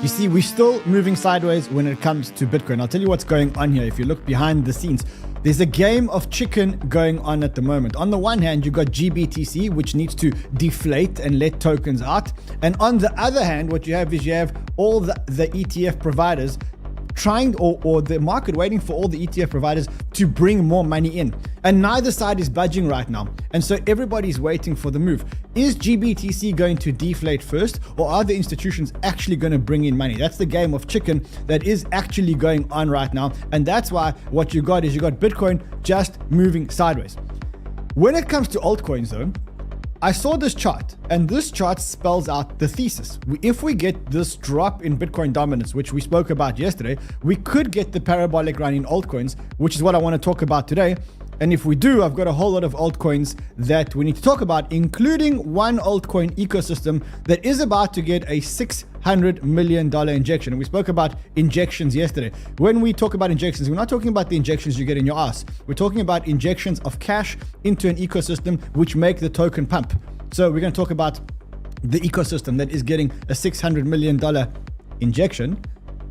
You see, we're still moving sideways when it comes to Bitcoin. I'll tell you what's going on here. If you look behind the scenes, there's a game of chicken going on at the moment. On the one hand, you've got GBTC, which needs to deflate and let tokens out. And on the other hand, what you have is you have all the ETF providers trying, or the market waiting for all the ETF providers to bring more money in. And neither side is budging right now. And so everybody's waiting for the move. Is GBTC going to deflate first, or are the institutions actually going to bring in money? That's the game of chicken that is actually going on right now. And that's why what you got is you got Bitcoin just moving sideways. When it comes to altcoins though, I saw this chart, and this chart spells out the thesis. If we get this drop in Bitcoin dominance, which we spoke about yesterday, we could get the parabolic run in altcoins, which is what I want to talk about today. And if we do, I've got a whole lot of altcoins that we need to talk about, including one altcoin ecosystem that is about to get a $600 million injection. And we spoke about injections yesterday. When we talk about injections, we're not talking about the injections you get in your ass. We're talking about injections of cash into an ecosystem which make the token pump. So we're going to talk about the ecosystem that is getting a $600 million injection,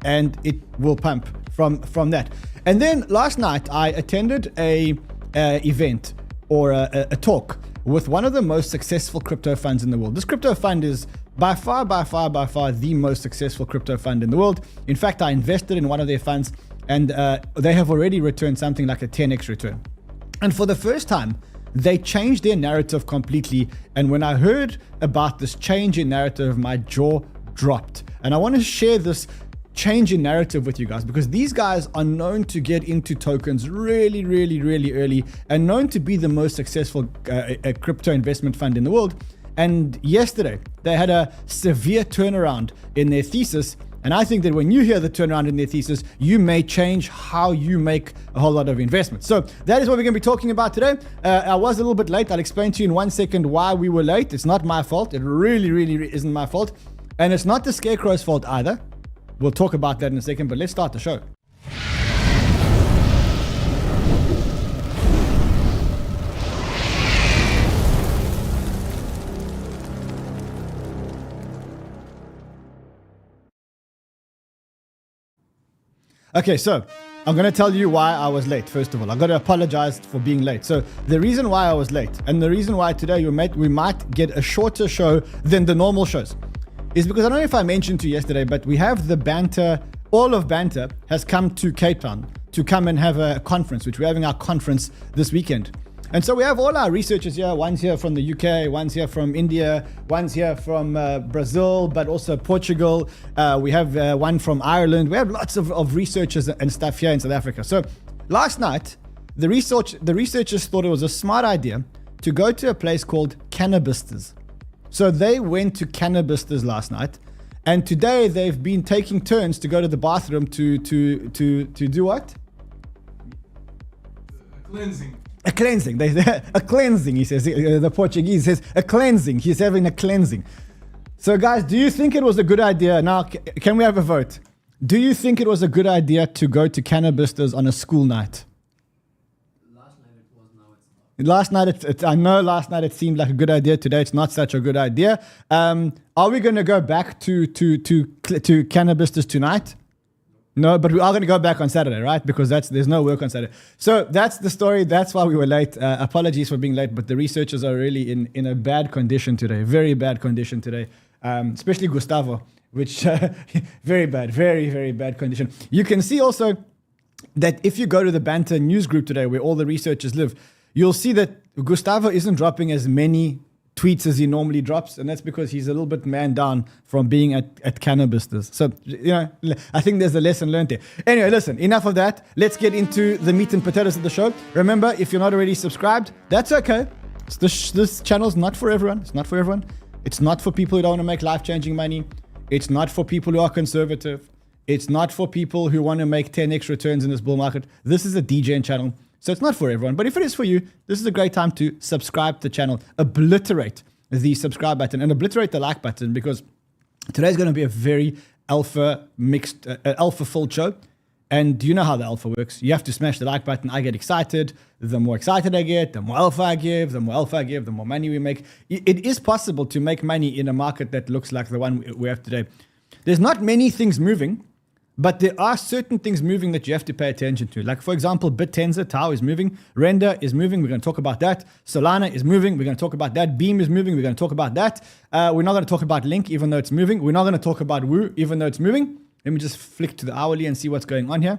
and it will pump from that. And then last night I attended a event or a talk with one of the most successful crypto funds in the world. This crypto fund is by far the most successful crypto fund in the world. In fact, I invested in one of their funds, and they have already returned something like a 10x return. And for the first time, they changed their narrative completely. And when I heard about this change in narrative, my jaw dropped. And I want to share this change in narrative with you guys, because these guys are known to get into tokens really early, and known to be the most successful crypto investment fund in the world. And yesterday they had a severe turnaround in their thesis, and I think that when you hear the turnaround in their thesis, you may change how you make a whole lot of investments. So that is what we're going to be talking about today. I was a little bit late. I'll explain to you in 1 second why we were late. It's not my fault. It really isn't my fault, and it's not the Scarecrow's fault either. We'll talk about that in a second, but let's start the show. Okay, so I'm going to tell you why I was late. First of all, I've got to apologize for being late. So the reason why I was late, and the reason why today we might get a shorter show than the normal shows, is because I don't know if I mentioned to you yesterday, but we have the Banter, all of Banter has come to Cape Town to come and have a conference, which we're having our conference this weekend. And so we have all our researchers here. One's here from the UK, one's here from India, one's here from Brazil, but also Portugal. We have one from Ireland. We have lots of researchers and stuff here in South Africa. So last night, the researchers thought it was a smart idea to go to a place called 𝗕𝗫𝗧𝗔. So they went to 𝗕𝗫𝗧𝗔 last night, and today they've been taking turns to go to the bathroom to do what? A cleansing. A cleansing, he says. The Portuguese says a cleansing. He's having a cleansing. So guys, do you think it was a good idea? Now, can we have a vote? Do you think it was a good idea to go to 𝗕𝗫𝗧𝗔 on a school night? Last night I know last night it seemed like a good idea. Today it's not such a good idea. Are we going to go back to 𝗕𝗫𝗧𝗔 tonight? No, but we are going to go back on Saturday, right? Because there's no work on Saturday. So that's the story. That's why we were late. Apologies for being late, but the researchers are really in a bad condition today. Very bad condition today. Especially Gustavo, which very bad condition. You can see also that if you go to the Banter news group today, where all the researchers live, you'll see that Gustavo isn't dropping as many tweets as he normally drops, and that's because he's a little bit man down from being at 𝗕𝗫𝗧𝗔. So, I think there's a lesson learned there. Anyway, listen, enough of that. Let's get into the meat and potatoes of the show. Remember, if you're not already subscribed, that's okay. This channel's not for everyone. It's not for everyone. It's not for people who don't want to make life-changing money. It's not for people who are conservative. It's not for people who want to make 10x returns in this bull market. This is a DJing channel. So it's not for everyone, but if it is for you, this is a great time to subscribe to the channel, obliterate the subscribe button and obliterate the like button, because today's going to be a very alpha filled show. And you know how the alpha works. You have to smash the like button. I get excited. The more excited I get, the more alpha I give, the more money we make. It is possible to make money in a market that looks like the one we have today. there's not many things moving, but there are certain things moving that you have to pay attention to. Like, for example, 𝗕𝗘𝗦𝗧𝗕, 𝗕𝗫𝗬𝗕 is moving, Render is moving, we're going to talk about that. Solana is moving, we're going to talk about that. Beam is moving, we're going to talk about that. We're not going to talk about Link, even though it's moving. We're not going to talk about Woo, even though it's moving. Let me just flick to the hourly and see what's going on here.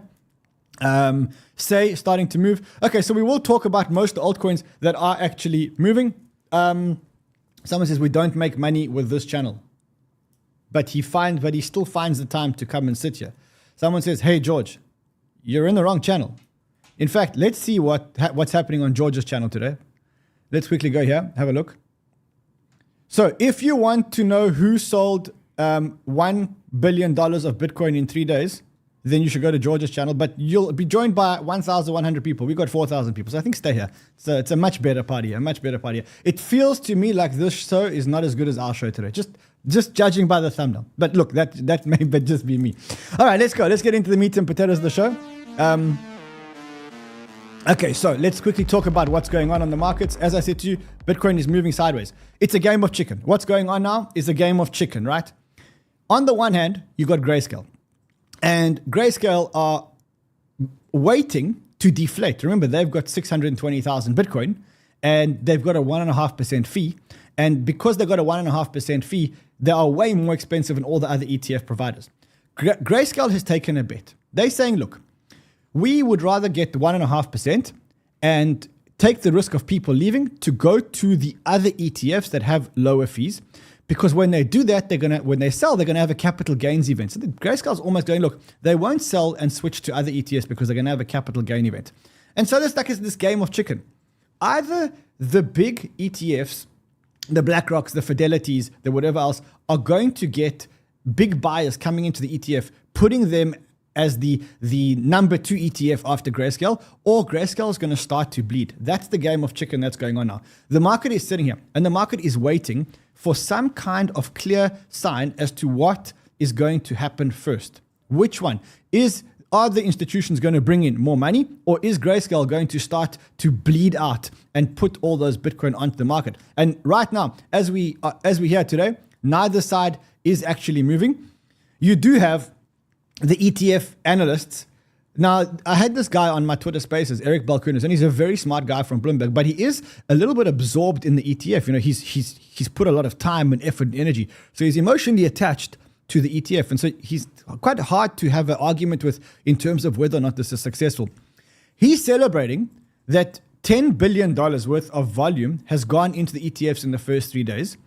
Say starting to move. Okay, so we will talk about most altcoins that are actually moving. Someone says we don't make money with this channel, but he still finds the time to come and sit here. Someone says, hey, George, you're in the wrong channel. In fact, let's see what's happening on George's channel today. Let's quickly go here, have a look. So if you want to know who sold $1 billion of Bitcoin in 3 days, then you should go to George's channel, but you'll be joined by 1,100 people. We got 4,000 people, so I think stay here. So it's a much better party, It feels to me like this show is not as good as our show today. Just judging by the thumbnail. But look, that may just be me. All right, let's go. Let's get into the meat and potatoes of the show. Okay, so let's quickly talk about what's going on the markets. As I said to you, Bitcoin is moving sideways. It's a game of chicken. What's going on now is a game of chicken, right? On the one hand, you got Grayscale. And Grayscale are waiting to deflate. Remember, they've got 620,000 Bitcoin and they've got a 1.5% fee. And because they've got a 1.5% fee, they are way more expensive than all the other ETF providers. Grayscale has taken a bet. They're saying, look, we would rather get 1.5% and take the risk of people leaving to go to the other ETFs that have lower fees. Because when they do that, when they sell, they're going to have a capital gains event. So the Grayscale's almost going, look, they won't sell and switch to other ETFs because they're going to have a capital gain event. And so there's like this game of chicken. Either the big ETFs, the BlackRocks, the Fidelities, the whatever else, are going to get big buyers coming into the ETF, putting them as the number 2 ETF after Grayscale, or Grayscale is going to start to bleed. That's the game of chicken that's going on now. The market is sitting here, and the market is waiting for some kind of clear sign as to what is going to happen first. Which one? Are the institutions going to bring in more money, or is Grayscale going to start to bleed out and put all those Bitcoin onto the market? And right now, as we hear today, neither side is actually moving. You do have the ETF analysts. Now, I had this guy on my Twitter Spaces, 𝗕𝗫𝗕𝗕𝗏, and he's a very smart guy from Bloomberg, but he is a little bit absorbed in the ETF. You know, he's put a lot of time and effort and energy, so he's emotionally attached to the ETF, and so he's quite hard to have an argument with in terms of whether or not this is successful. He's celebrating that $10 billion worth of volume has gone into the ETFs in the first 3 days.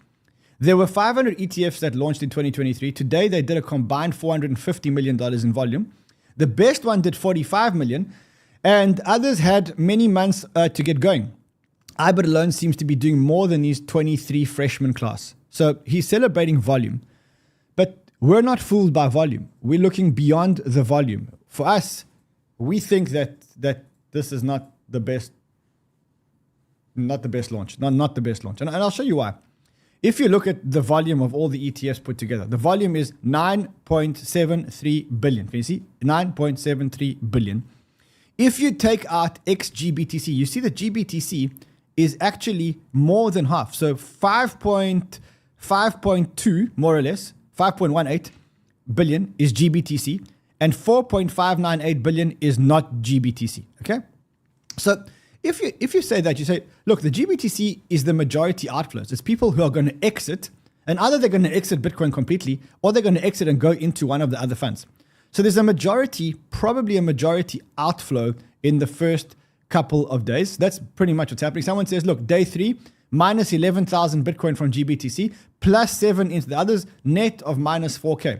There were 500 ETFs that launched in 2023. Today, they did a combined $450 million in volume. The best one did 45 million, and others had many months to get going. 𝗕𝗫𝗕𝗕𝗏 seems to be doing more than his 23 freshman class. So he's celebrating volume. But we're not fooled by volume. We're looking beyond the volume. For us, we think that this is not the best launch. Not the best launch. And I'll show you why. If you look at the volume of all the ETFs put together, the volume is 9.73 billion. Can you see? 9.73 billion. If you take out XGBTC, you see that GBTC is actually more than half. So 5.2, more or less, 5.18 billion is GBTC, and 4.598 billion is not GBTC. Okay? So if you say that, you say, look, the GBTC is the majority outflows. It's people who are going to exit, and either they're going to exit Bitcoin completely, or they're going to exit and go into one of the other funds. So there's probably a majority outflow in the first couple of days. That's pretty much what's happening. Someone says, look, day 3, minus 11,000 Bitcoin from GBTC, plus 7 into the others, net of minus 4K.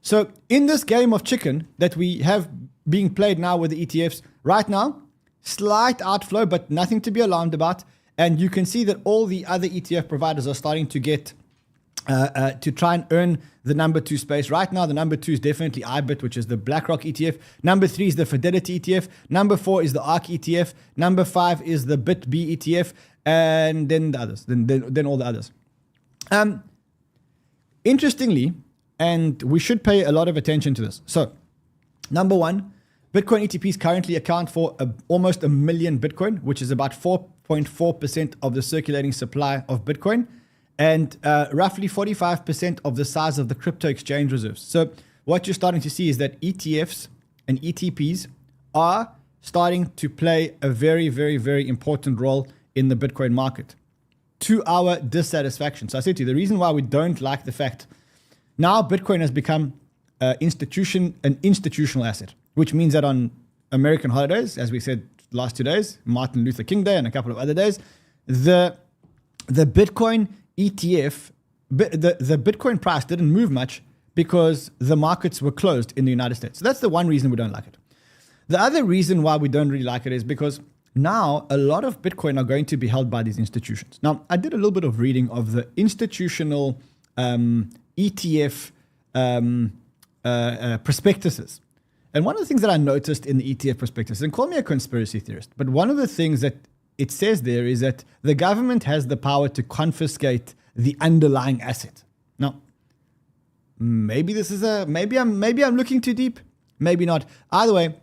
So in this game of chicken that we have being played now with the ETFs, right now, slight outflow, but nothing to be alarmed about. And you can see that all the other ETF providers are starting to get to try and earn the number 2 space. Right now, the number 2 is definitely 𝗕𝗫𝗕𝗏, which is the BlackRock ETF. Number 3 is the Fidelity ETF. Number 4 is the ARK ETF. Number 5 is the BitB ETF. And then the others, then all the others. Interestingly, and we should pay a lot of attention to this. So, number 1, Bitcoin ETPs currently account for almost 1 million Bitcoin, which is about 4.4% of the circulating supply of Bitcoin. and roughly 45% of the size of the crypto exchange reserves. So what you're starting to see is that ETFs and ETPs are starting to play a very, very, very important role in the Bitcoin market, to our dissatisfaction. So I said to you, the reason why we don't like the fact now Bitcoin has become an institutional asset, which means that on American holidays, as we said last 2 days, Martin Luther King Day and a couple of other days, the Bitcoin ETF, the Bitcoin price didn't move much because the markets were closed in the United States. So that's the one reason we don't like it. The other reason why we don't really like it is because now a lot of Bitcoin are going to be held by these institutions. Now, I did a little bit of reading of the institutional ETF prospectuses. And one of the things that I noticed in the ETF prospectus, and call me a conspiracy theorist, but one of the things that it says there is that the government has the power to confiscate the underlying asset. Now, maybe I'm looking too deep, maybe not. Either way,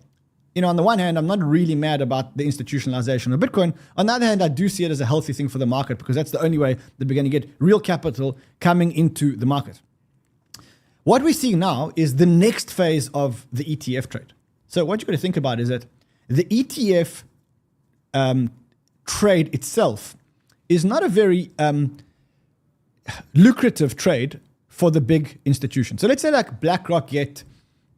on the one hand, I'm not really mad about the institutionalization of Bitcoin. On the other hand, I do see it as a healthy thing for the market because that's the only way that we're going to get real capital coming into the market. What we're seeing now is the next phase of the ETF trade. So what you've got to think about is that the ETF trade itself is not a very lucrative trade for the big institutions. So let's say like BlackRock get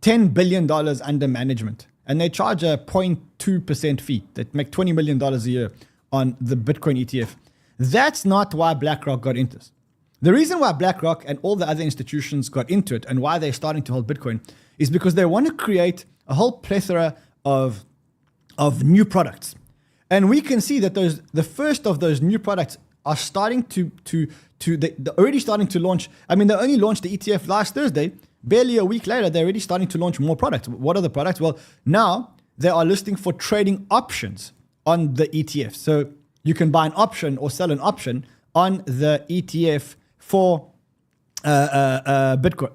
$10 billion under management, and they charge a 0.2% fee that make $20 million a year on the Bitcoin ETF. That's not why BlackRock got into this. The reason why BlackRock and all the other institutions got into it and why they're starting to hold Bitcoin is because they want to create a whole plethora of new products. And we can see that the first of those new products are starting they're already starting to launch. I mean, they only launched the ETF last Thursday. Barely a week later, they're already starting to launch more products. What are the products? Well, now they are listing for trading options on the ETF. So you can buy an option or sell an option on the ETF for Bitcoin.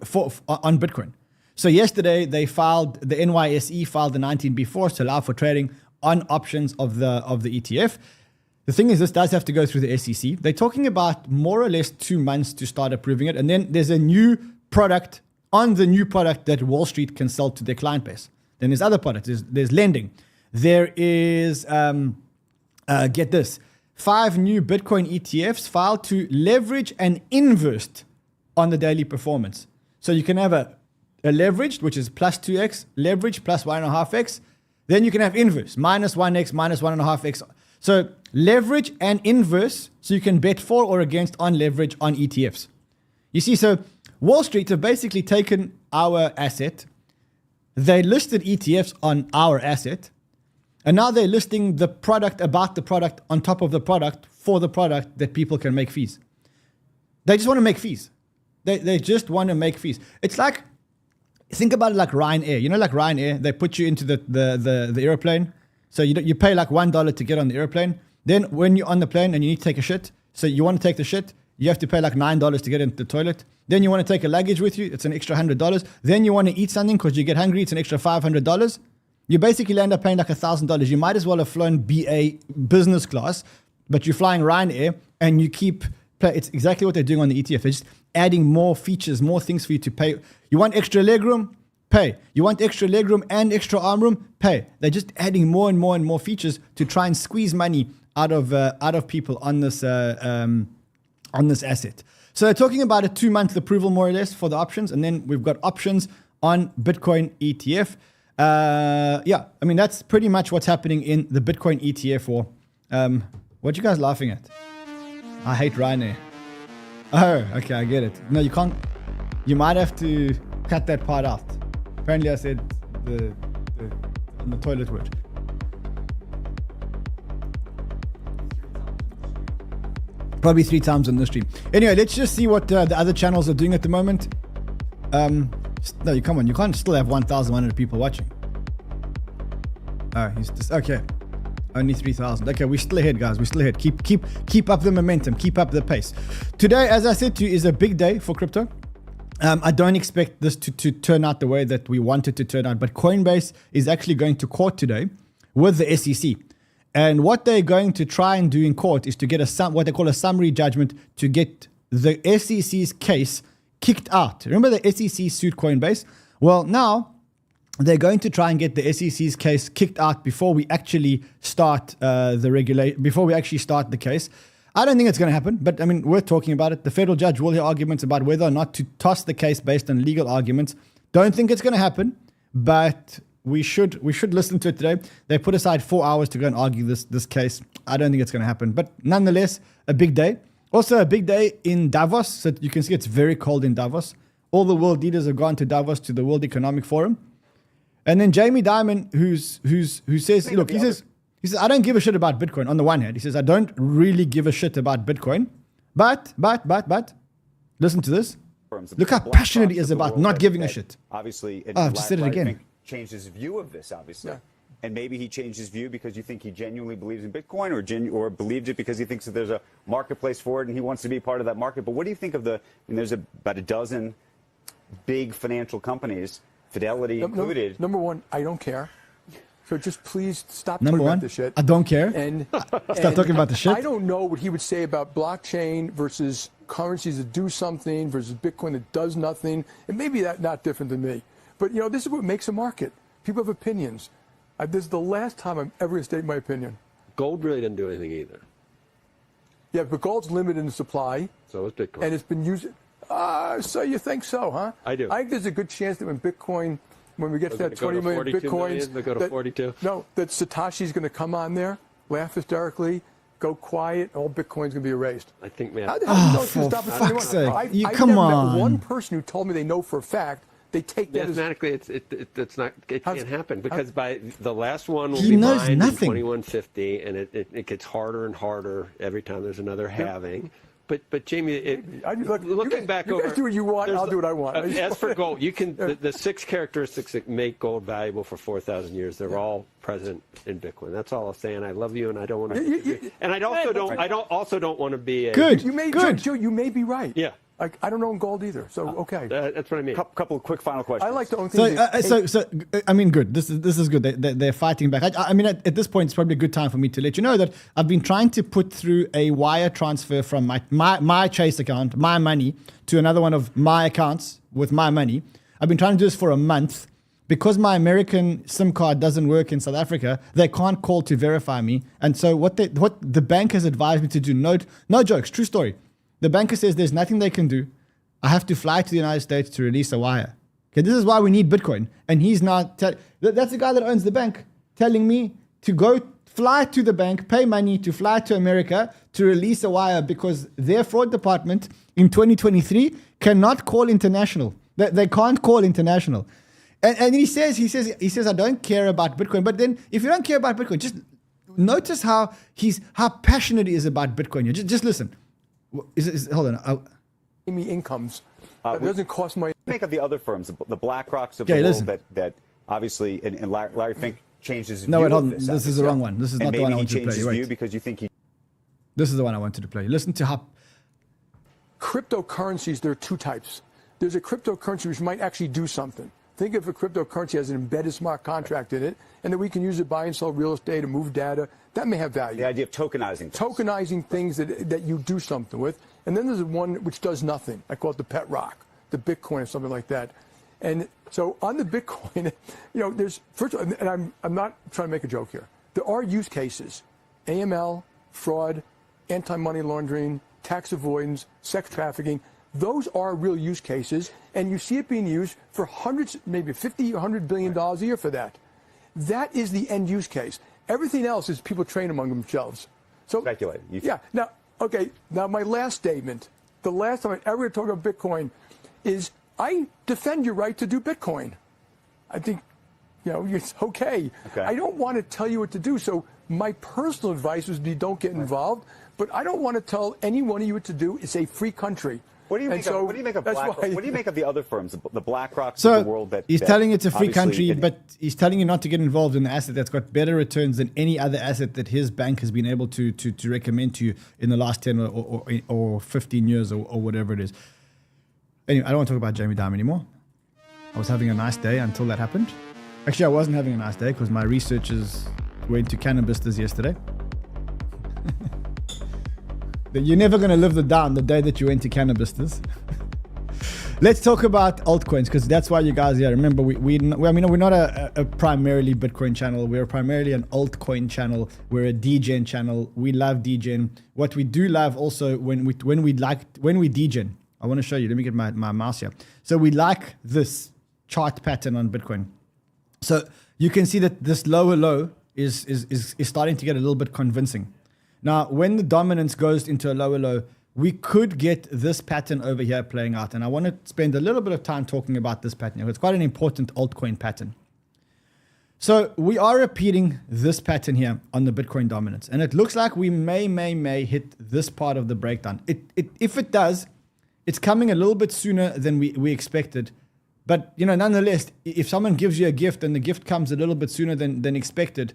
So yesterday the NYSE filed the 19B4 to allow for trading on options of the ETF. The thing is, this does have to go through the SEC. They're talking about more or less 2 months to start approving it. And then there's a new product on the new product that Wall Street can sell to their client base. Then there's other products. There's lending. There is, get this, 5 new Bitcoin ETFs filed to leverage and invest on the daily performance. So you can have a leveraged, which is plus 2x, leverage plus 1.5x. Then you can have inverse, minus 1x, minus 1.5x. So leverage and inverse, so you can bet for or against on leverage on ETFs. You see, so Wall Street have basically taken our asset. They listed ETFs on our asset. And now they're listing the product about the product on top of the product for the product that people can make fees. They just want to make fees. They just want to make fees. It's like, think about it like Ryanair. You know, like Ryanair, they put you into the airplane. So you pay like $1 to get on the airplane. Then when you're on the plane and you need to take a shit, so you want to take the shit, you have to pay like $9 to get into the toilet. Then you want to take a luggage with you, it's an extra $100. Then you want to eat something because you get hungry, it's an extra $500. You basically end up paying like $1,000. You might as well have flown BA business class, but you're flying Ryanair and you it's exactly what they're doing on the ETF. They're just adding more features, more things for you to pay. You want extra legroom? Pay. You want extra legroom and extra arm room? Pay. They're just adding more and more and more features to try and squeeze money out of people on this asset. So they're talking about a 2-month approval more or less for the options, and then we've got options on Bitcoin ETF. I mean that's pretty much what's happening in the Bitcoin ETF war. What you guys laughing at? I hate Ryanair. Oh, okay, I get it. No, you can't. You might have to cut that part out. Apparently, I said on the toilet word. Probably 3 times on the stream. Anyway, let's just see what the other channels are doing at the moment. No, come on, you can't still have 1,100 people watching. Oh, he's just okay. Only 3,000. Okay, we're still ahead, guys. We're still ahead. Keep up the momentum. Keep up the pace. Today, as I said to you, is a big day for crypto. I don't expect this to turn out the way that we want it to turn out, but Coinbase is actually going to court today with the SEC. And what they're going to try and do in court is to get what they call a summary judgment to get the SEC's case kicked out. Remember the SEC sued Coinbase? Well, now they're going to try and get the SEC's case kicked out before we actually start before we actually start the case. I don't think it's going to happen, but I mean, we're talking about it. The federal judge will hear arguments about whether or not to toss the case based on legal arguments. Don't think it's going to happen, but we should listen to it today. They put aside 4 hours to go and argue this case. I don't think it's going to happen, but nonetheless, a big day. Also, a big day in Davos. So you can see it's very cold in Davos. All the world leaders have gone to Davos, to the World Economic Forum. And then Jamie Dimon, who says, look, he says, I don't give a shit about Bitcoin. On the one hand, he says, I don't really give a shit about Bitcoin. But, listen to this. Look how passionate he is about not giving a shit. Obviously, I've just said it again. Changed his view of this, obviously. Yeah. And maybe he changed his view because you think he genuinely believes in Bitcoin, or believed it because he thinks that there's a marketplace for it and he wants to be part of that market. But what do you think of there's about a dozen big financial companies, Fidelity included. Number one, I don't care. So just please stop Number talking one, about the shit. I don't care. And stop talking about the shit. I don't know what he would say about blockchain versus currencies that do something versus Bitcoin that does nothing. And maybe that's not different than me. But, you know, this is what makes a market. People have opinions. This is the last time I'm ever going to state my opinion. Gold really didn't do anything either. Yeah, but gold's limited in supply. So is Bitcoin. And it's been used. So you think so, huh? I do. I think there's a good chance that when we get to that 20 million Bitcoins, they go to 42. No, that Satoshi's going to come on there, laugh hysterically, go quiet, all Bitcoin's going to be erased. I think, man. How the hell do you for stop it? fuck's sake. I've Come never on. met one person who told me they know for a fact. They take that as Mathematically, it's not. It can't happen because by the last one will He be knows mined in nothing. 2150, and it gets harder and harder every time there's another halving. But Jamie, looking back over, you guys do what you want, I'll do what I want. As for gold, you can the 6 characteristics that make gold valuable for 4,000 years. They're all present in Bitcoin. That's all I'll say. And I love you, and I don't want to. And I also don't want to be a good. You may, good. Joe, you may be right. Yeah. I don't own gold either, so okay. That's what I mean. Couple of quick final questions. I like to own things. So I mean, good. This is good. They're fighting back. I mean, at this point, it's probably a good time for me to let you know that I've been trying to put through a wire transfer from my Chase account, my money, to another one of my accounts with my money. I've been trying to do this for a month. Because my American SIM card doesn't work in South Africa, they can't call to verify me. And so what the bank has advised me to do, no jokes, true story. The banker says there's nothing they can do. I have to fly to the United States to release a wire. Okay, this is why we need Bitcoin. And he's not, that's the guy that owns the bank telling me to go fly to the bank, pay money to fly to America to release a wire because their fraud department in 2023 cannot call international. They can't call international. And he says, I don't care about Bitcoin. But then if you don't care about Bitcoin, just notice how passionate he is about Bitcoin. Just listen. Hold on. Me incomes. It doesn't cost money. Think of the other firms, the BlackRocks of the world listen. that obviously, and Larry Fink changed his view. No, wait, hold on. of This is the wrong one. This is not the one I wanted to play. Maybe he changed his view Wait. because you think he. This is the one I wanted to play. Listen to how. Cryptocurrencies, there are 2 types. There's a cryptocurrency which might actually do something. Think of a cryptocurrency as an embedded smart contract in it, and that we can use it to buy and sell real estate and move data. That may have value. The idea of tokenizing things. Tokenizing things that you do something with. And then there's one which does nothing. I call it the pet rock, the Bitcoin or something like that. And so on the Bitcoin, there's, first of all, and I'm not trying to make a joke here. There are use cases, AML, fraud, anti-money laundering, tax avoidance, sex trafficking. Those are real use cases, and you see it being used for hundreds, maybe $50 or $100 billion a year for that. That is the end use case. Everything else is people train among themselves. So Speculate. Yeah. Now, okay. Now, my last statement, the last time I ever talk about Bitcoin, is I defend your right to do Bitcoin. I think, it's okay. I don't want to tell you what to do. So my personal advice would be don't get involved. But I don't want to tell any one of you what to do. It's a free country. What do you make of BlackRock? What do you make of the other firms, the BlackRocks of the world? He's telling it's a free country, but he's telling you not to get involved in an asset that's got better returns than any other asset that his bank has been able to recommend to you in the last 10 or 15 years or whatever it is. Anyway, I don't want to talk about Jamie Dimon anymore. I was having a nice day until that happened. Actually, I wasn't having a nice day because my researchers went to cannabis yesterday. You're never going to live the down the day that you enter cannabis. Let's talk about altcoins, because that's why you guys are here. Remember, we're not a primarily Bitcoin channel. We're primarily an altcoin channel. We're a degen channel. We love degen. What we do love also when we degen, I want to show you. Let me get my mouse here. So we like this chart pattern on Bitcoin. So you can see that this lower low is starting to get a little bit convincing. Now, when the dominance goes into a lower low, we could get this pattern over here playing out. And I want to spend a little bit of time talking about this pattern. It's quite an important altcoin pattern. So we are repeating this pattern here on the Bitcoin dominance. And it looks like we may hit this part of the breakdown. If it does, it's coming a little bit sooner than we expected. But, you know, nonetheless, if someone gives you a gift and the gift comes a little bit sooner than expected,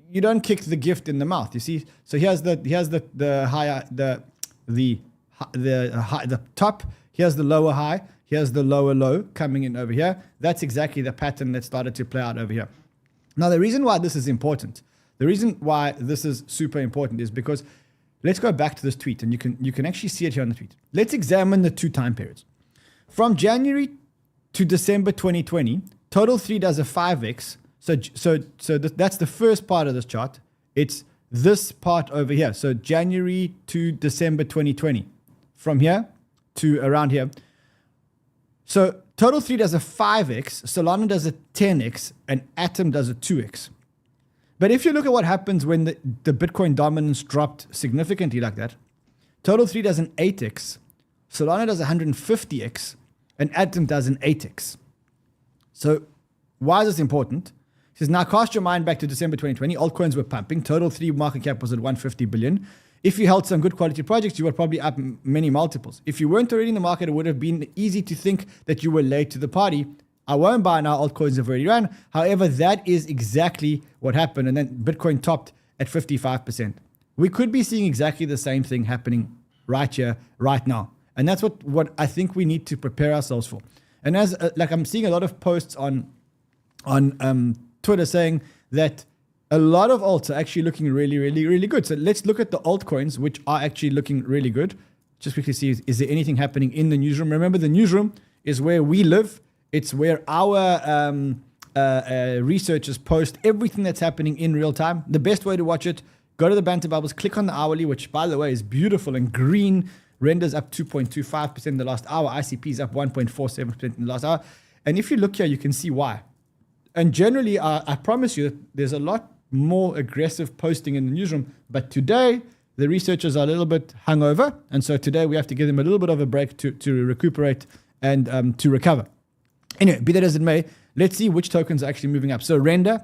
you don't kick the gift in the mouth, you see? So here's the top, here's the lower high, here's the lower low coming in over here. That's exactly the pattern that started to play out over here. Now, the reason why this is important, the reason why this is super important is because, let's go back to this tweet, and you can actually see it here on the tweet. Let's examine the 2 time periods. From January to December 2020, total 3 does a 5x. So that's the first part of this chart. It's this part over here. So January to December 2020, from here to around here. So total 3 does a 5x, Solana does a 10x, and Atom does a 2x. But if you look at what happens when the Bitcoin dominance dropped significantly like that, total 3 does an 8x, Solana does 150x, and Atom does an 8x. So why is this important? It says, now cast your mind back to December 2020. Altcoins were pumping. Total 3 market cap was at 150 billion. If you held some good quality projects, you were probably up many multiples. If you weren't already in the market, it would have been easy to think that you were late to the party. I won't buy now. Altcoins have already ran. However, that is exactly what happened. And then Bitcoin topped at 55%. We could be seeing exactly the same thing happening right here, right now. And that's what I think we need to prepare ourselves for. And as I'm seeing a lot of posts on Twitter saying that a lot of alts are actually looking really, really, really good. So let's look at the altcoins, which are actually looking really good. Just quickly see, is there anything happening in the newsroom? Remember, the newsroom is where we live. It's where our researchers post everything that's happening in real time. The best way to watch it, go to the Banter Bubbles, click on the hourly, which, by the way, is beautiful and green. Renders up 2.25% in the last hour. ICP is up 1.47% in the last hour. And if you look here, you can see why. And generally, I promise you, there's a lot more aggressive posting in the newsroom. But today, the researchers are a little bit hungover. And so today, we have to give them a little bit of a break to recuperate and to recover. Anyway, be that as it may, let's see which tokens are actually moving up. So Render,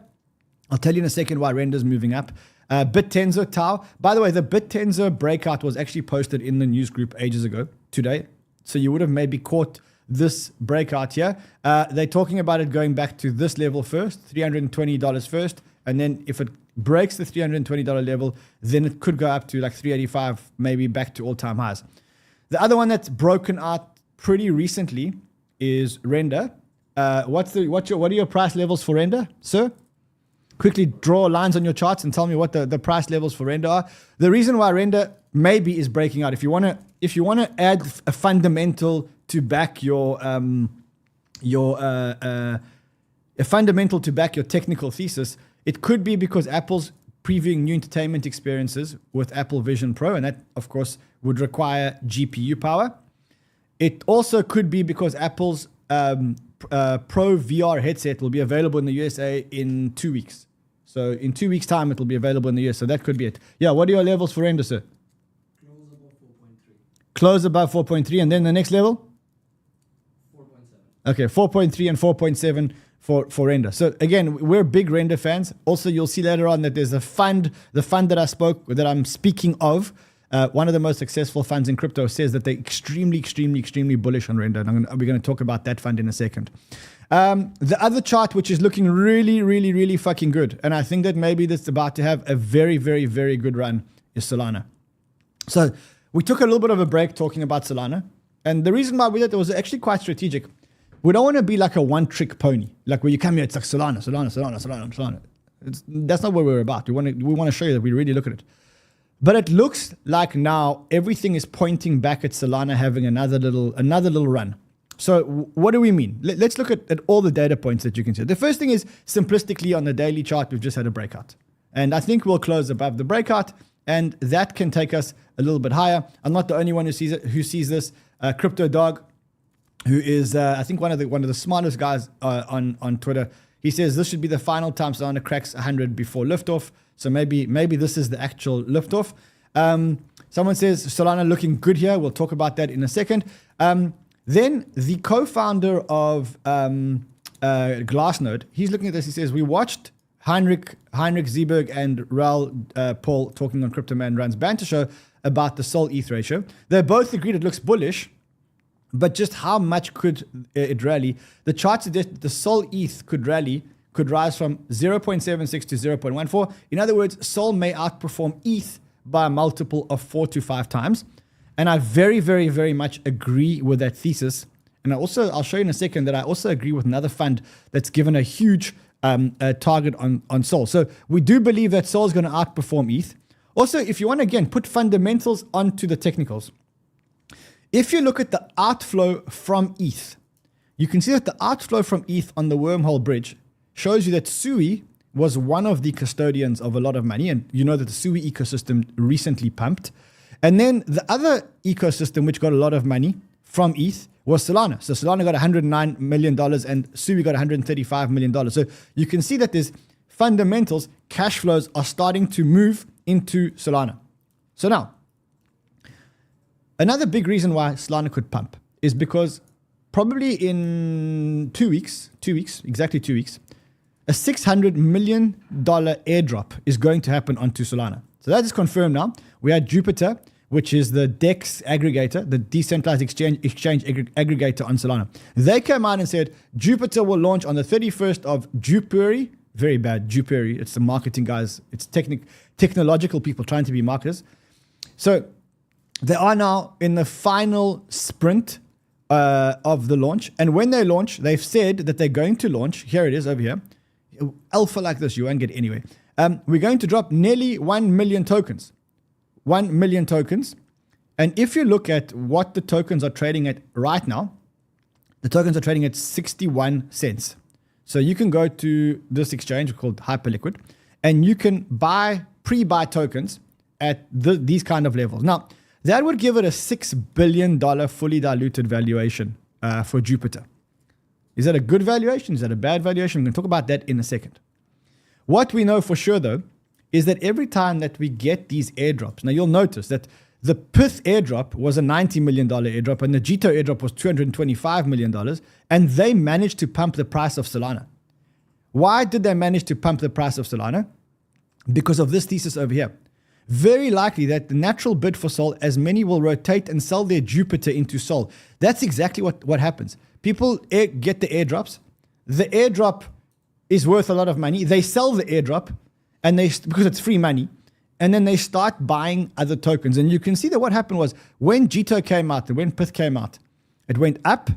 I'll tell you in a second why Render's moving up. 𝗕𝗬𝗕𝗬𝗕𝗏, 𝗕𝗫. By the way, the 𝗕𝗬𝗕𝗏 breakout was actually posted in the news group ages ago, today. So you would have maybe caught this breakout here. They're talking about it going back to this level first, $320 first. And then if it breaks the $320 level, then it could go up to like 385, maybe back to all-time highs. The other one that's broken out pretty recently is Render. What are your price levels for Render, sir? Quickly draw lines on your charts and tell me what the price levels for Render are. The reason why Render maybe is breaking out, if you want to add a fundamental to back your technical thesis, it could be because Apple's previewing new entertainment experiences with Apple Vision Pro, and that of course would require GPU power. It also could be because Apple's Pro VR headset will be available in the USA in 2 weeks. So in 2 weeks' time, it will be available in the US. So that could be it. Yeah, what are your levels for Render, sir? Close above 4.3. Close above 4.3. And then the next level? 4.7. Okay, 4.3 and 4.7 for Render. So again, we're big Render fans. Also, you'll see later on that there's a fund, the fund that I'm speaking of, one of the most successful funds in crypto, says that they're extremely bullish on Render. And we're going to talk about that fund in a second. The other chart, which is looking really fucking good, and I think that maybe that's about to have a very good run, is Solana. So we took a little bit of a break talking about Solana. And the reason why we did it was actually quite strategic. We don't want to be like a one-trick pony. Like when you come here, it's like Solana. That's not what we're about. We want to show you that we really look at it. But it looks like now everything is pointing back at Solana having another little run. So what do we mean? Let's look at all the data points that you can see. The first thing is simplistically on the daily chart, we've just had a breakout. And I think we'll close above the breakout, and that can take us a little bit higher. I'm not the only one who sees it, who sees this. Crypto.Dog, who is I think one of the smartest guys on Twitter, he says this should be the final time Solana cracks 100 before liftoff. So maybe this is the actual liftoff. Someone says Solana looking good here. We'll talk about that in a second. Then the co-founder of Glassnode, he's looking at this. He says, we watched 𝗕𝗫𝗕𝗏 and Paul talking on Cryptomanran's banter show about the SOL ETH ratio. They both agreed it looks bullish, but just how much could it rally? The chart suggests that the SOL ETH could rise from 0.76 to 0.14. In other words, SOL may outperform ETH by a multiple of 4 to 5 times. And I very, very, very much agree with that thesis. And I'll show you in a second that I also agree with another fund that's given a huge target on SOL. So we do believe that SOL is going to outperform ETH. Also, if you want to, again, put fundamentals onto the technicals, if you look at the outflow from ETH, you can see that the outflow from ETH on the wormhole bridge shows you that Sui was one of the custodians of a lot of money. And you know that the Sui ecosystem recently pumped. And then the other ecosystem which got a lot of money from ETH was Solana. So Solana got $109 million and Sui got $135 million. So you can see that there's fundamentals, cash flows are starting to move into Solana. So now, another big reason why Solana could pump is because probably in 2 weeks, exactly 2 weeks, a $600 million airdrop is going to happen onto Solana. So that is confirmed now. We had Jupiter, which is the DEX aggregator, the decentralized exchange aggregator on Solana. They came out and said Jupiter will launch on the 31st of 𝗕𝗘𝗗𝗕𝗏. Very bad, 𝗕𝗘𝗃𝗏. It's the marketing guys. It's technological people trying to be marketers. So they are now in the final sprint of the launch. And when they launch, they've said that they're going to launch. Here it is over here. Alpha like this, you won't get anyway. We're going to drop nearly 1 million tokens. 1 million tokens. And if you look at what the tokens are trading at right now, the tokens are trading at 61 cents. So you can go to this exchange called Hyperliquid and you can pre-buy tokens at these kind of levels. Now, that would give it a $6 billion fully diluted valuation for Jupiter. Is that a good valuation? Is that a bad valuation? We're going to talk about that in a second. What we know for sure, though, is that every time that we get these airdrops, now you'll notice that the Pyth airdrop was a $90 million airdrop and the Jito airdrop was $225 million, and they managed to pump the price of Solana. Why did they manage to pump the price of Solana? Because of this thesis over here. Very likely that the natural bid for SOL, as many will rotate and sell their Jupiter into SOL. That's exactly what happens. People get the airdrops. The airdrop is worth a lot of money. They sell the airdrop and because it's free money. And then they start buying other tokens. And you can see that what happened was when Jito came out and when Pyth came out, it went up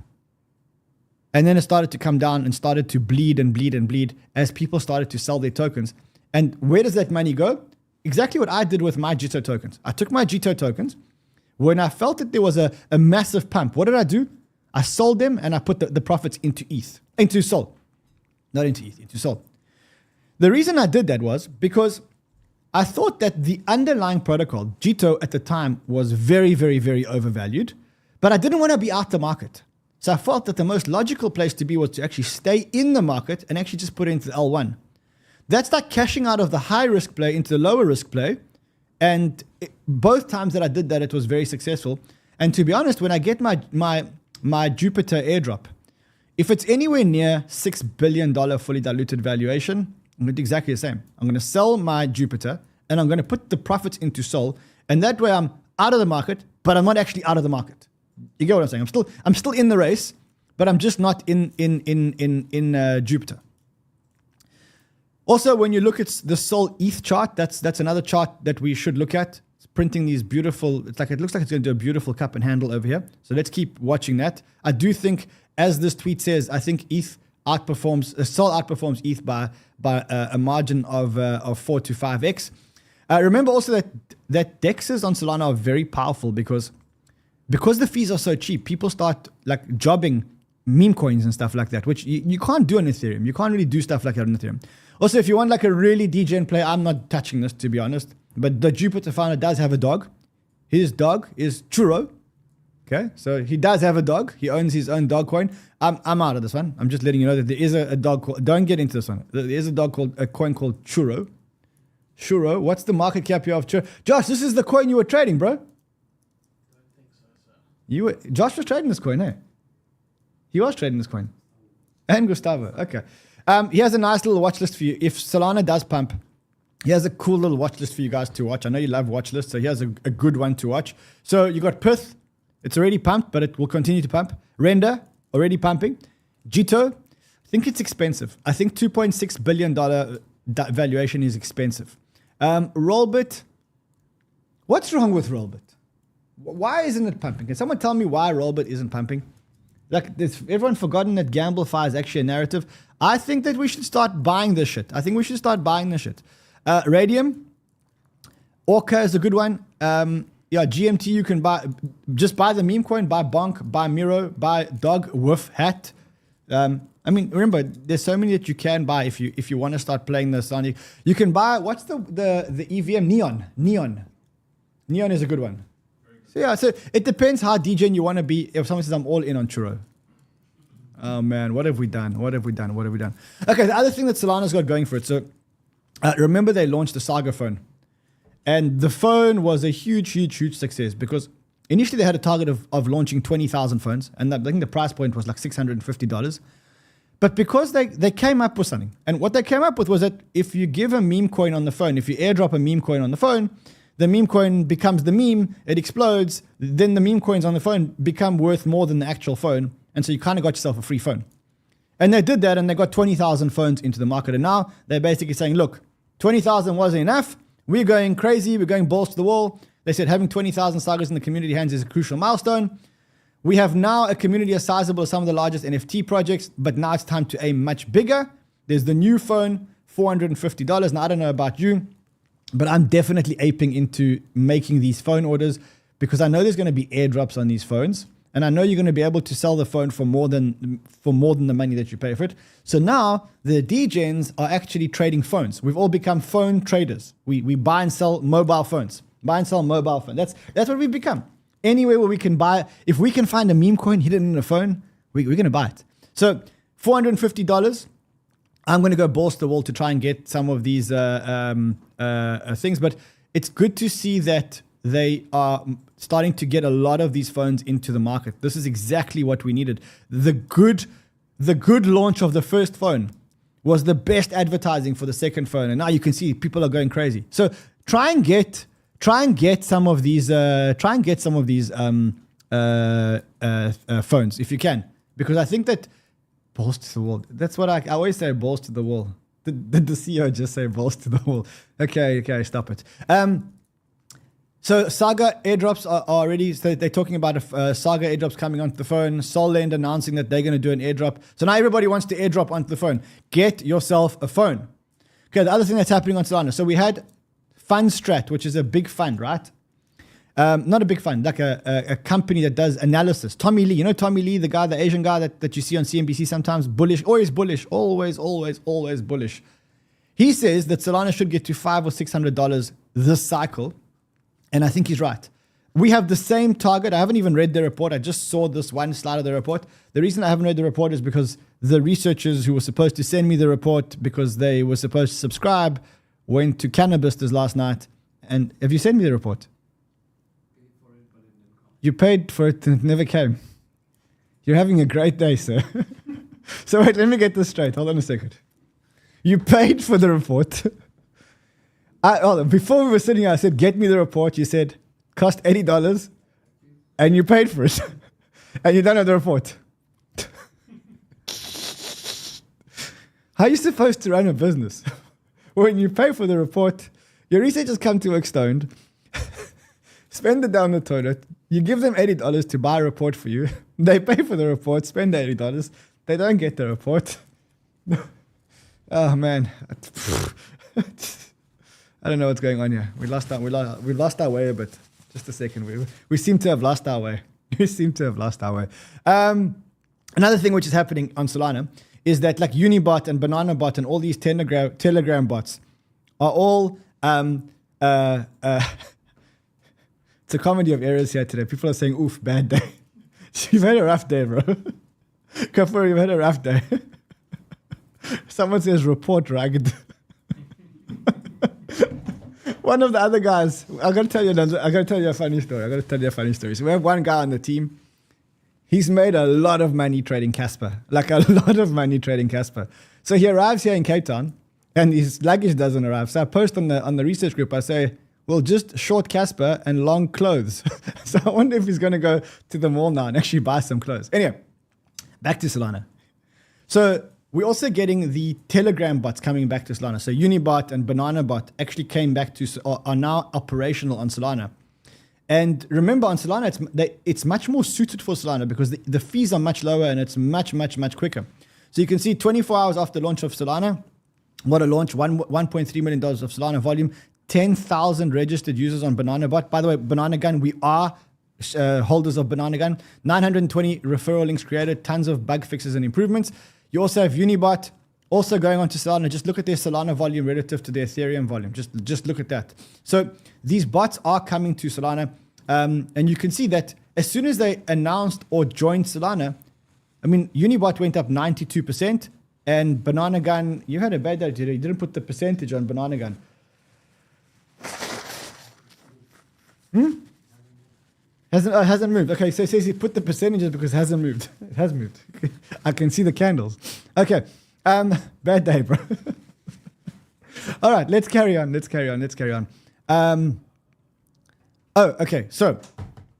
and then it started to come down and started to bleed and bleed and bleed as people started to sell their tokens. And where does that money go? Exactly what I did with my Jito tokens. I took my Jito tokens. When I felt that there was a massive pump, what did I do? I sold them and I put the profits into SOL. Not into ETH, into SOL. The reason I did that was because I thought that the underlying protocol, Jito at the time, was very, very, very overvalued, but I didn't want to be out the market. So I felt that the most logical place to be was to actually stay in the market and actually just put it into the L1. That's like cashing out of the high risk play into the lower risk play. And both times that I did that, it was very successful. And to be honest, when I get my Jupiter airdrop, if it's anywhere near $6 billion fully diluted valuation, I'm going to do exactly the same. I'm going to sell my Jupiter and I'm going to put the profits into SOL. And that way I'm out of the market, but I'm not actually out of the market. You get what I'm saying? I'm still in the race, but I'm just not in Jupiter. Also, when you look at the SOL ETH chart, that's another chart that we should look at. It's printing these beautiful, it looks like it's going to do a beautiful cup and handle over here. So let's keep watching that. I do think, as this tweet says, I think ETH SOL outperforms ETH by a margin of 4 to 5x. Remember also that dexes on Solana are very powerful because the fees are so cheap, people start like jobbing meme coins and stuff like that, which you can't do on Ethereum. You can't really do stuff like that on Ethereum. Also, if you want like a really degen play, I'm not touching this to be honest, but the Jupiter founder does have a dog. His dog is Churro. Okay, so he does have a dog. He owns his own dog coin. I'm out of this one. I'm just letting you know that there is a dog called, don't get into this one. There is a coin called Churro. Churro, what's the market cap here of Churro? Josh, this is the coin you were trading, bro. Josh was trading this coin, eh? He was trading this coin. And Gustavo, okay. He has a nice little watch list for you. If Solana does pump, he has a cool little watch list for you guys to watch. I know you love watch lists, so he has a good one to watch. So you got Pith. It's already pumped, but it will continue to pump. Render, already pumping. Jito, I think it's expensive. I think $2.6 billion valuation is expensive. Rollbit, what's wrong with Rollbit? Why isn't it pumping? Can someone tell me why Rollbit isn't pumping? Like, everyone forgotten that GambleFi is actually a narrative. I think that we should start buying this shit. Radium, Orca is a good one. Yeah, GMT you can buy. Just buy the meme coin, buy Bonk, buy Miro, buy Dog Woof Hat. I mean, remember, there's so many that you can buy if you want to start playing this on. You can buy, what's the EVM? Neon. Neon is a good one. So yeah, so it depends how degen you want to be. If someone says I'm all in on Churro. Oh man, what have we done? Okay, the other thing that Solana's got going for it. So remember they launched the Saga phone. And the phone was a huge success because initially they had a target of launching 20,000 phones. And I think the price point was like $650. But because they came up with something. And what they came up with was that if you give a meme coin on the phone, if you airdrop a meme coin on the phone, the meme coin becomes the meme, it explodes, then the meme coins on the phone become worth more than the actual phone. And so you kind of got yourself a free phone. And they did that and they got 20,000 phones into the market. And now they're basically saying, look, 20,000 wasn't enough. We're going crazy. We're going balls to the wall. They said having 20,000 sagas in the community hands is a crucial milestone. We have now a community as sizable as some of the largest NFT projects, but now it's time to aim much bigger. There's the new phone, $450. Now, I don't know about you, but I'm definitely aping into making these phone orders because I know there's going to be airdrops on these phones. And I know you're going to be able to sell the phone for more than the money that you pay for it. So now the degens are actually trading phones. We've all become phone traders. We buy and sell mobile phones. That's what we've become. Anywhere where we can buy, if we can find a meme coin hidden in a phone, we're going to buy it. So $450. I'm going to go balls to the wall to try and get some of these things. But it's good to see that they are starting to get a lot of these phones into the market. This is exactly what we needed. The good launch of the first phone was the best advertising for the second phone, and now you can see people are going crazy. So try and get some of these phones if you can, because I think that balls to the wall. That's what I always say. Balls to the wall. Did the CEO just say balls to the wall? Okay, stop it. So Saga airdrops are already, so they're talking about Saga airdrops coming onto the phone. Solend announcing that they're going to do an airdrop. So now everybody wants to airdrop onto the phone. Get yourself a phone. Okay, the other thing that's happening on Solana. So we had Fundstrat, which is a big fund, right? Not a big fund, like a company that does analysis. Tommy Lee, you know Tommy Lee, the Asian guy that you see on CNBC sometimes, bullish, always bullish. He says that Solana should get to $500 or $600 this cycle. And I think he's right. We have the same target. I haven't even read the report. I just saw this one slide of the report. The reason I haven't read the report is because the researchers who were supposed to send me the report because they were supposed to subscribe went to Cannabis this last night. And have you sent me the report? You paid for it and it never came. You're having a great day, sir. So wait, let me get this straight. Hold on a second. You paid for the report. Before we were sitting here, I said, get me the report. You said, cost $80, and you paid for it. And you don't have the report. How are you supposed to run a business? When you pay for the report, your researchers come to work stoned, spend it down the toilet, you give them $80 to buy a report for you, they pay for the report, spend the $80, they don't get the report. Oh, man. I don't know what's going on here. We lost our way a bit. Just a second. We seem to have lost our way. We seem to have lost our way. Another thing which is happening on Solana is that like Unibot and BananaBot and all these Telegram bots are all it's a comedy of errors here today. People are saying, oof, bad day. You've had a rough day, bro. Kafur, you've had a rough day. Someone says report rugged. One of the other guys, I gotta tell you a funny story. So we have one guy on the team. He's made a lot of money trading Casper. Like a lot of money trading Casper. So he arrives here in Cape Town and his luggage doesn't arrive. So I post on the research group, I say, well, just short Casper and long clothes. So I wonder if he's gonna go to the mall now and actually buy some clothes. Anyway, back to Solana. So we're also getting the Telegram bots coming back to Solana. So Unibot and BananaBot actually came back to, are now operational on Solana. And remember, on Solana, it's much more suited for Solana because the fees are much lower and it's much, much, much quicker. So you can see 24 hours after launch of Solana, what a launch, $1.3 million of Solana volume, 10,000 registered users on BananaBot. By the way, Banana Gun, we are holders of Banana Gun. 920 referral links created, tons of bug fixes and improvements. You also have Unibot also going on to Solana. Just look at their Solana volume relative to their Ethereum volume. Just look at that. So these bots are coming to Solana. And you can see that as soon as they announced or joined Solana, I mean, Unibot went up 92%. And Banana Gun, you had a bad day today. You didn't put the percentage on Banana Gun. Hasn't moved. Okay, so it says he put the percentages because it hasn't moved. It has moved. I can see the candles. Okay, bad day, bro. All right, let's carry on. Okay, so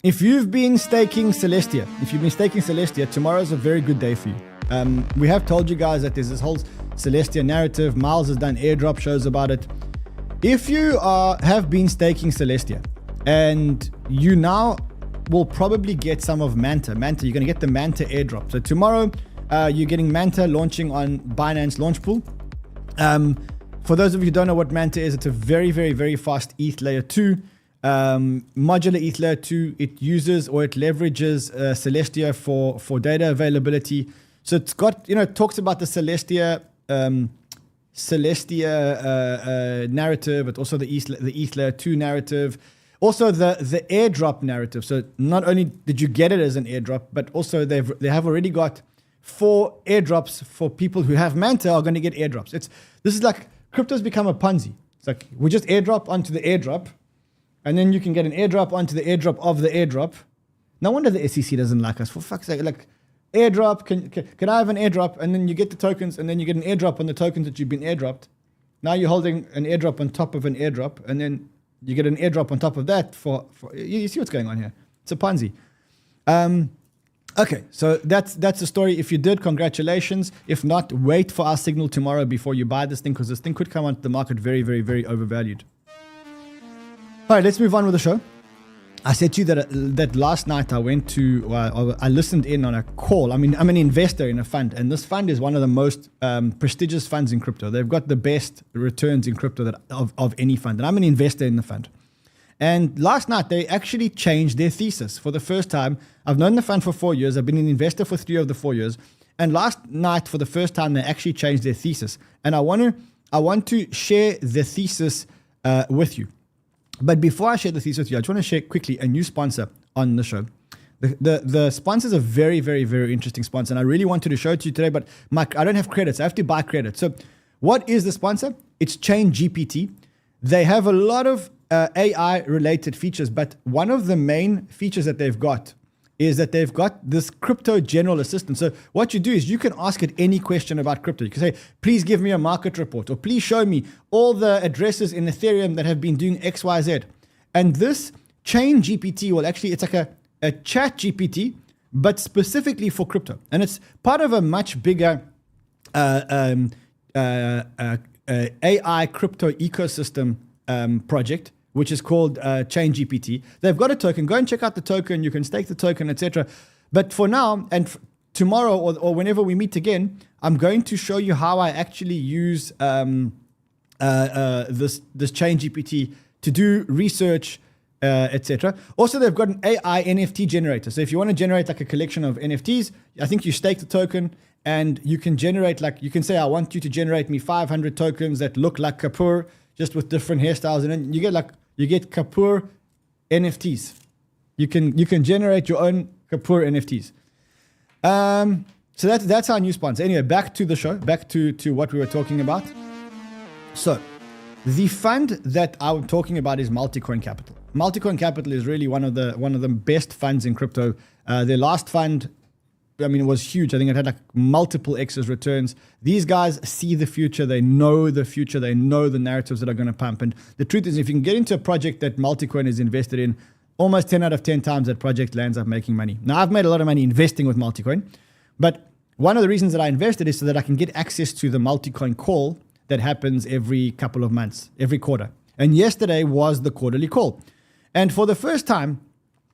if you've been staking Celestia, tomorrow's a very good day for you. We have told you guys that there's this whole Celestia narrative. Miles has done airdrop shows about it. If you have been staking Celestia and you now will probably get some of Manta, you're going to get the Manta airdrop. So tomorrow, you're getting Manta launching on Binance Launchpool. For those of you who don't know what Manta is, it's a very, very, very fast ETH layer 2. Modular ETH layer 2. It uses or it leverages Celestia for data availability. So it's got, it talks about the Celestia narrative, but also the ETH layer 2 narrative. Also the airdrop narrative. So not only did you get it as an airdrop, but also they have already got 4 airdrops for people who have Manta are going to get airdrops. This is like crypto's become a Ponzi. It's like we just airdrop onto the airdrop, and then you can get an airdrop onto the airdrop of the airdrop. No wonder the SEC doesn't like us. For fuck's sake, like airdrop, can I have an airdrop? And then you get the tokens, and then you get an airdrop on the tokens that you've been airdropped. Now you're holding an airdrop on top of an airdrop, and then you get an airdrop on top of that for you see what's going on here. It's a Ponzi. Okay, so that's the story. If you did, congratulations. If not, wait for our signal tomorrow before you buy this thing, because this thing could come onto the market very, very, very overvalued. All right, let's move on with the show. I said to you that last night I went to, I listened in on a call. I mean, I'm an investor in a fund, and this fund is one of the most prestigious funds in crypto. They've got the best returns in crypto of any fund, and I'm an investor in the fund. And last night, they actually changed their thesis for the first time. I've known the fund for 4 years. I've been an investor for 3 of the 4 years. And last night, for the first time, they actually changed their thesis. And I want to share the thesis with you. But before I share the thesis with you, I just want to share quickly a new sponsor on the show. The sponsor is a very, very, very interesting sponsor. And I really wanted to show it to you today, but I don't have credits. I have to buy credits. So what is the sponsor? It's ChainGPT. They have a lot of AI-related features, but one of the main features that they've got is that they've got this crypto general assistant. So what you do is you can ask it any question about crypto. You can say, please give me a market report, or please show me all the addresses in Ethereum that have been doing X, Y, Z. And this ChainGPT will actually, it's like a chat GPT, but specifically for crypto. And it's part of a much bigger AI crypto ecosystem project, which is called ChainGPT. They've got a token. Go and check out the token. You can stake the token, etc. But for now, and tomorrow or whenever we meet again, I'm going to show you how I actually use this chain GPT to do research, etc. Also, they've got an AI NFT generator. So if you want to generate like a collection of NFTs, I think you stake the token and you can generate, like, you can say, I want you to generate me 500 tokens that look like 𝗕𝗘𝗃, just with different hairstyles. And then you get 𝗕𝗃𝗃 NFTs. You can generate your own 𝗕𝗃𝗃 NFTs. So that's our new sponsor. Anyway, back to the show, back to what we were talking about. So the fund that I'm talking about is Multicoin Capital. Multicoin Capital is really one of the best funds in crypto. Their last fund, I mean, it was huge. I think it had like multiple X's returns. These guys see the future. They know the future. They know the narratives that are going to pump. And the truth is, if you can get into a project that Multicoin is invested in, almost 10 out of 10 times that project lands up making money. Now, I've made a lot of money investing with Multicoin, but one of the reasons that I invested is so that I can get access to the Multicoin call that happens every couple of months, every quarter. And yesterday was the quarterly call. And for the first time,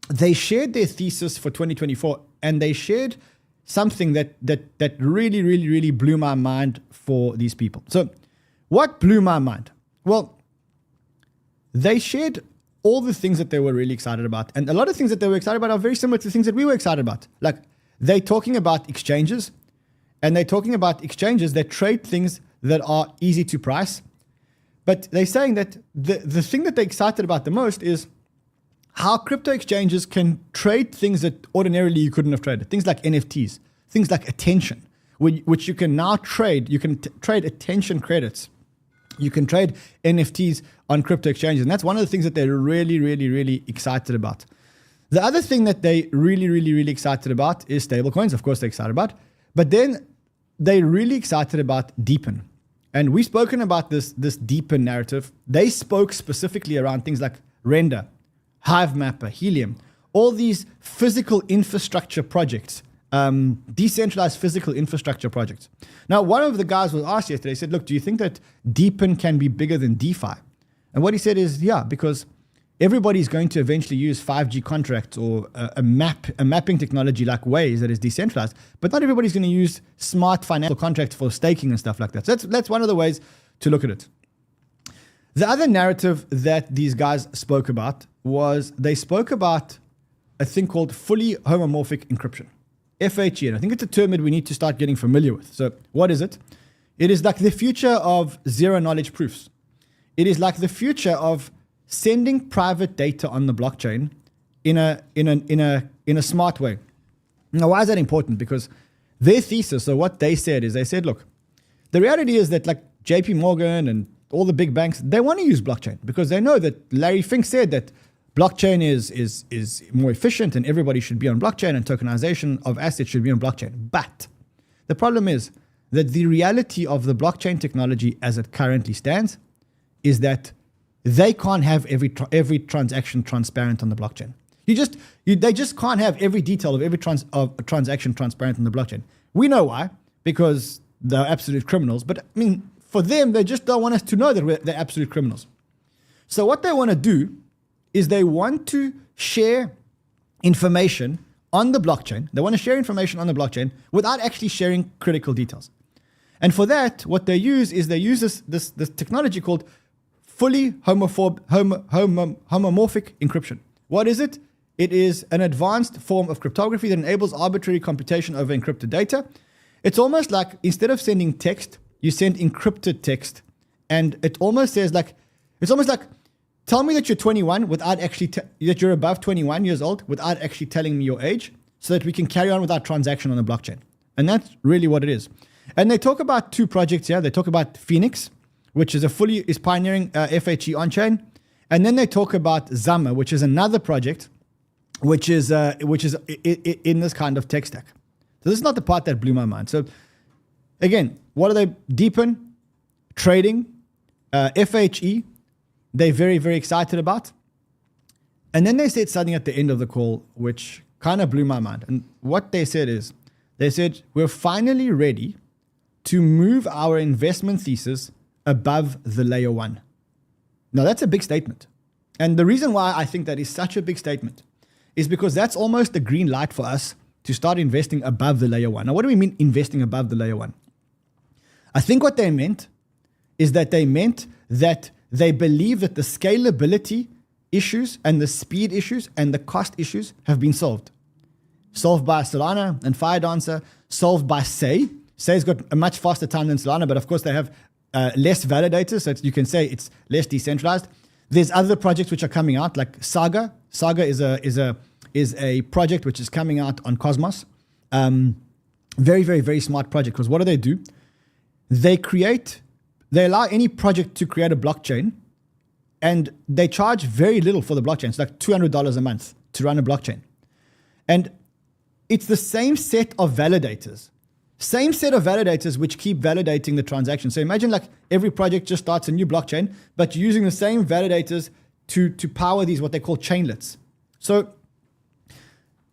they shared their thesis for 2024, and they shared something that really, really, really blew my mind for these people. So what blew my mind? Well, they shared all the things that they were really excited about. And a lot of things that they were excited about are very similar to the things that we were excited about. Like, they're talking about exchanges, and they're talking about exchanges that trade things that are easy to price. But they're saying that the thing that they're excited about the most is how crypto exchanges can trade things that ordinarily you couldn't have traded. Things like NFTs, things like attention, which you can now trade. You can trade attention credits. You can trade NFTs on crypto exchanges. And that's one of the things that they're really, really, really excited about. The other thing that they really, really, really excited about is stablecoins. Of course, they're excited about. But then they're really excited about DeePn. And we've spoken about this DeePn narrative. They spoke specifically around things like Render, Hivemapper, Helium, all these physical infrastructure projects, decentralized physical infrastructure projects. Now, one of the guys was asked yesterday, he said, look, do you think that DeePn can be bigger than DeFi? And what he said is, yeah, because everybody's going to eventually use 5G contracts or a mapping technology like Waze that is decentralized, but not everybody's going to use smart financial contracts for staking and stuff like that. So that's one of the ways to look at it. The other narrative that these guys spoke about was they spoke about a thing called fully homomorphic encryption, FHE. And I think it's a term that we need to start getting familiar with. So what is it? It is like the future of zero knowledge proofs. It is like the future of sending private data on the blockchain in a smart way. Now, why is that important? Because their thesis, so what they said is, they said, look, the reality is that like JP Morgan and all the big banks, they want to use blockchain because they know that Larry Fink said that blockchain is more efficient and everybody should be on blockchain and tokenization of assets should be on blockchain. But the problem is that the reality of the blockchain technology as it currently stands is that they can't have every transaction transparent on the blockchain. They just can't have every detail of every transaction transparent on the blockchain. We know why, because they're absolute criminals. But I mean, for them, they just don't want us to know that they're absolute criminals. So what they want to do is they want to share information on the blockchain. They want to share information on the blockchain without actually sharing critical details. And for that, what they use is this technology called fully homomorphic encryption. What is it? It is an advanced form of cryptography that enables arbitrary computation over encrypted data. It's almost like instead of sending text, you send encrypted text. And it's almost like, tell me that you're 21 without actually, that you're above 21 years old without actually telling me your age so that we can carry on with our transaction on the blockchain. And that's really what it is. And they talk about two projects here. They talk about Phoenix, which is pioneering FHE on-chain. And then they talk about 𝗲𝗲, which is another project, which is in this kind of tech stack. So this is not the part that blew my mind. So again, what are they? DeePn, trading, FHE, they're very, very excited about. And then they said something at the end of the call, which kind of blew my mind. And what they said is, they said, we're finally ready to move our investment thesis above the layer one. Now, that's a big statement. And the reason why I think that is such a big statement is because that's almost the green light for us to start investing above the layer one. Now, what do we mean investing above the layer one? I think what they meant is that they meant that they believe that the scalability issues and the speed issues and the cost issues have been solved. Solved by Solana and FireDancer, solved by Sei. Sei's got a much faster time than Solana, but of course they have less validators, so you can say it's less decentralized. There's other projects which are coming out, like Saga. Saga is a project which is coming out on Cosmos. Very, very, very smart project, because what do? They allow any project to create a blockchain, and they charge very little for the blockchain. It's like $200 a month to run a blockchain. And it's the same set of validators. Same set of validators which keep validating the transaction. So imagine like every project just starts a new blockchain, but using the same validators to power these, what they call chainlets. So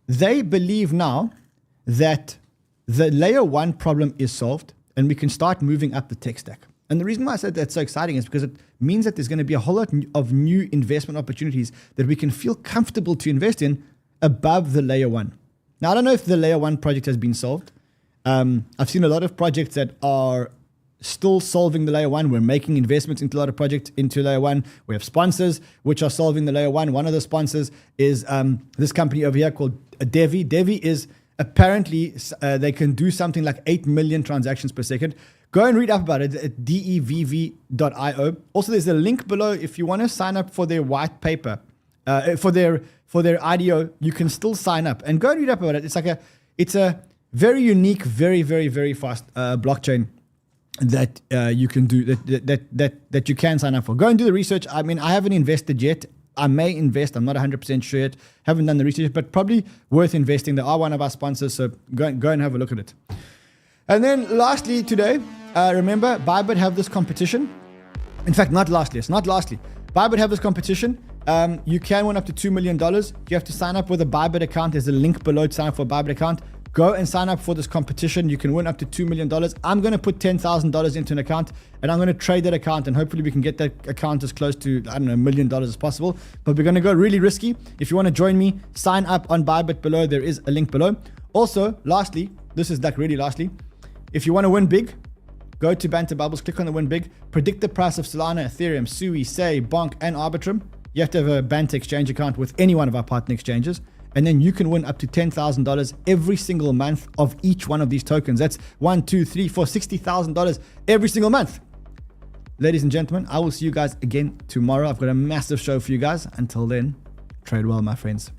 they believe now that the layer 1 problem is solved and we can start moving up the tech stack. And the reason why I said that's so exciting is because it means that there's going to be a whole lot of new investment opportunities that we can feel comfortable to invest in above the layer 1. Now, I don't know if the layer 1 project has been solved. I've seen a lot of projects that are still solving the layer 1. We're making investments into a lot of projects into layer 1. We have sponsors which are solving the layer 1. One of the sponsors is this company over here called 𝗕𝗫𝗕𝗕𝗕. 𝗕𝗫𝗕𝗕 is apparently they can do something like 8 million transactions per second. Go and read up about it at 𝗕𝗫𝗕𝗕𝗕𝗏. Also, there's a link below if you want to sign up for their white paper, for their IDO. You can still sign up and go and read up about it. It's a very unique, very, very, very fast blockchain that you can do that you can sign up for. Go and do the research. I mean, I haven't invested yet. I may invest. I'm not 100% sure yet. Haven't done the research, but probably worth investing. They are one of our sponsors, so go and have a look at it. And then lastly today, remember, Bybit have this competition. In fact, not lastly. It's not lastly. Bybit have this competition. You can win up to $2 million. You have to sign up with a Bybit account. There's a link below to sign up for a Bybit account. Go and sign up for this competition. You can win up to $2 million. I'm going to put $10,000 into an account, and I'm going to trade that account, and hopefully we can get that account as close to, I don't know, $1 million as possible. But we're going to go really risky. If you want to join me, sign up on Bybit below. There is a link below. Also, lastly, this is like really lastly, if you want to win big, go to Banter Bubbles, click on the win big, predict the price of Solana, Ethereum, Sui, Sei, Bonk, and Arbitrum. You have to have a Banter exchange account with any one of our partner exchanges. And then you can win up to $10,000 every single month of each one of these tokens. That's $1, $2, $3, $4, $60,000 every single month. Ladies and gentlemen, I will see you guys again tomorrow. I've got a massive show for you guys. Until then, trade well, my friends.